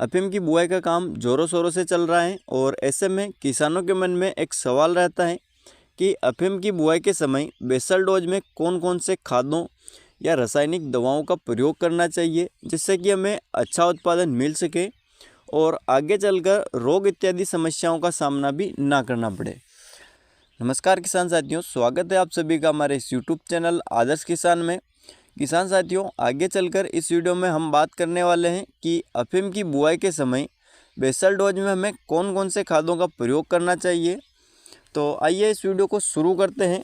अफीम की बुआई का काम ज़ोरों शोरों से चल रहा है और ऐसे में किसानों के मन में एक सवाल रहता है कि अफीम की बुआई के समय बेसल डोज में कौन कौन से खादों या रासायनिक दवाओं का प्रयोग करना चाहिए जिससे कि हमें अच्छा उत्पादन मिल सके और आगे चलकर रोग इत्यादि समस्याओं का सामना भी ना करना पड़े। नमस्कार किसान साथियों, स्वागत है आप सभी का हमारे इस यूट्यूब चैनल आदर्श किसान में। किसान साथियों, आगे चलकर इस वीडियो में हम बात करने वाले हैं कि अफीम की बुआई के समय बेसल डोज में हमें कौन कौन से खादों का प्रयोग करना चाहिए। तो आइए इस वीडियो को शुरू करते हैं।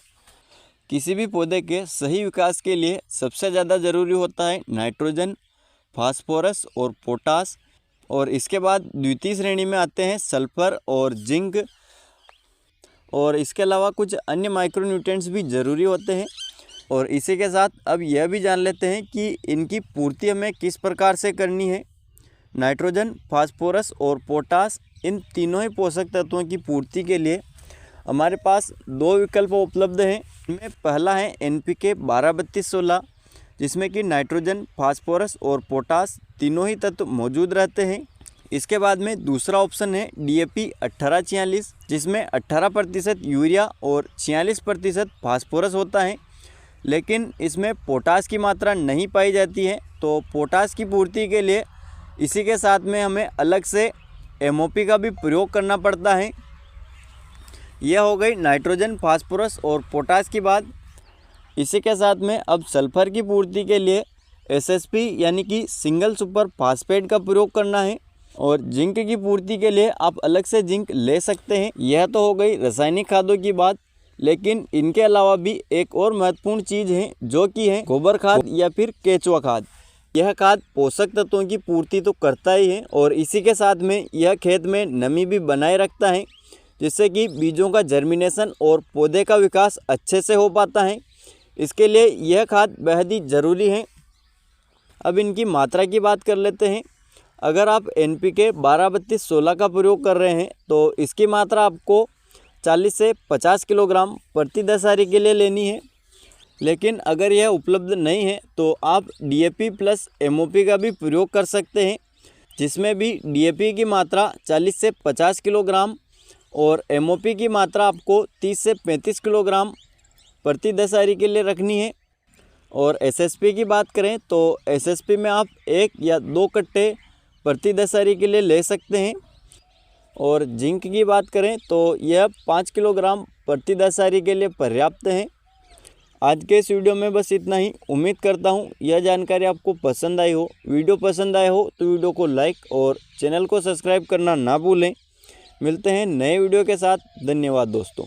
किसी भी पौधे के सही विकास के लिए सबसे ज़्यादा ज़रूरी होता है नाइट्रोजन, फास्फोरस और पोटास, और इसके बाद द्वितीय श्रेणी में आते हैं सल्फर और जिंक, और इसके अलावा कुछ अन्य माइक्रोन्यूट्रिएंट्स भी ज़रूरी होते हैं। और इसी के साथ अब यह भी जान लेते हैं कि इनकी पूर्ति हमें किस प्रकार से करनी है। नाइट्रोजन, फास्फोरस और पोटास, इन तीनों ही पोषक तत्वों की पूर्ति के लिए हमारे पास दो विकल्प उपलब्ध हैं। इनमें पहला है NPK 12-32-16, जिसमें कि नाइट्रोजन, फास्फोरस और पोटास तीनों ही तत्व मौजूद रहते हैं। इसके बाद में दूसरा ऑप्शन है DAP 18-46, जिसमें 18% यूरिया और 46% फास्फोरस होता है, लेकिन इसमें पोटास की मात्रा नहीं पाई जाती है। तो पोटास की पूर्ति के लिए इसी के साथ में हमें अलग से MOP का भी प्रयोग करना पड़ता है। यह हो गई नाइट्रोजन, फास्फोरस और पोटास की बात। इसी के साथ में अब सल्फर की पूर्ति के लिए SSP यानी कि सिंगल सुपर फास्फेट का प्रयोग करना है, और जिंक की पूर्ति के लिए आप अलग से जिंक ले सकते हैं। यह तो हो गई रासायनिक खादों की बात, लेकिन इनके अलावा भी एक और महत्वपूर्ण चीज़ है जो कि है गोबर खाद या फिर केचुआ खाद। यह खाद पोषक तत्वों की पूर्ति तो करता ही है, और इसी के साथ में यह खेत में नमी भी बनाए रखता है, जिससे कि बीजों का जर्मिनेशन और पौधे का विकास अच्छे से हो पाता है। इसके लिए यह खाद बेहद ही ज़रूरी है। अब इनकी मात्रा की बात कर लेते हैं। अगर आप NPK 12-32-16 का प्रयोग कर रहे हैं तो इसकी मात्रा आपको 40 से 50 किलोग्राम प्रति दसारी के लिए लेनी है। लेकिन अगर यह उपलब्ध नहीं है तो आप DAP प्लस MOP का भी प्रयोग कर सकते हैं, जिसमें भी DAP की मात्रा 40 से 50 किलोग्राम और MOP की मात्रा आपको 30 से 35 किलोग्राम प्रति दसारी के लिए रखनी है। और SSP की बात करें तो SSP में आप 1 या 2 कट्टे प्रति दसारी के लिए ले सकते हैं। और जिंक की बात करें तो यह 5 किलोग्राम प्रति दसारी के लिए पर्याप्त है। आज के इस वीडियो में बस इतना ही। उम्मीद करता हूँ यह जानकारी आपको पसंद आई हो। वीडियो पसंद आए हो तो वीडियो को लाइक और चैनल को सब्सक्राइब करना ना भूलें। मिलते हैं नए वीडियो के साथ। धन्यवाद दोस्तों।